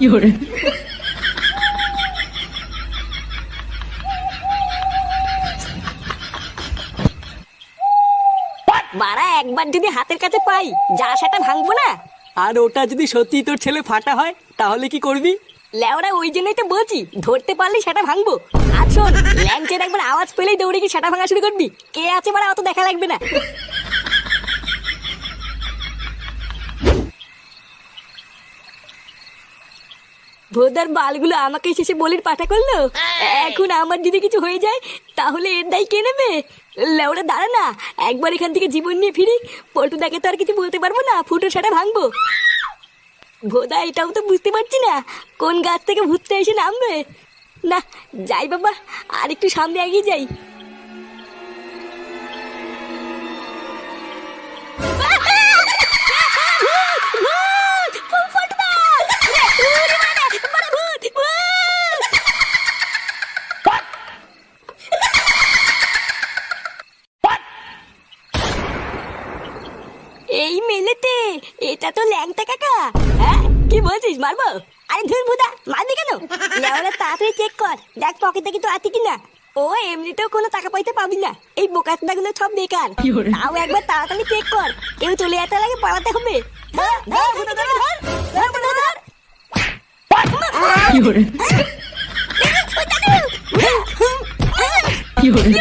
有人， বাড়া একবার যদি হাতের কাছে পাই যা সেটা ভাঙবো না। আর ওটা যদি সত্যি তোর ছেলে ফাটা হয় তাহলে কি করবি? লেওরা ওই জন্যই তো বলছি ধরতে পারলে সেটা ভাঙবো। আর শোন, ল্যাংচের একবার আওয়াজ পেলেই দৌড়ে গিয়ে সেটা ভাঙা শুরু করবি। কে আছে বাড়া অত দেখা লাগবে না। ভোদার বালগুলো আমাকে শেষে বলির পাঠা করলো। এখন আমার যদি কিছু হয়ে যায় তাহলে এর দায় কে নেবে? লেওরা দাঁড়া না, একবার এখান থেকে জীবন নিয়ে ফিরি। পল্টুদাকে তো আর কিছু বলতে পারবো না, ফুটো সেটা ভাঙবো। ভোদা এটাও তো বুঝতে পারছি না কোন গাছ থেকে ভূতটা এসে নামবে। না, যাই বাবা, আর একটু সামনে এগিয়ে যাই। এই মেলেতে এটা তো ল্যাংটা কাকা। হ্যাঁ, কি বলছিস, মারবো? আরে ধুর ভুদা, মারবি কেন? লেওরা তাড়াতাড়ি চেক কর, দেখ পকেটে কিছু আছে কিনা। ও এমনিতেও কোনো টাকা পয়সা পাবি না, এই বোকাচোদা গুলো সব বেকার। তাও একবার তাড়াতাড়ি চেক কর, কেউ চলে যেতে লাগে পালাতে হবে। ধর, ধর, ভুদা, ধর, ধর, ধর, ভুদা, ধর। 有人， ওই দাদু! 有人，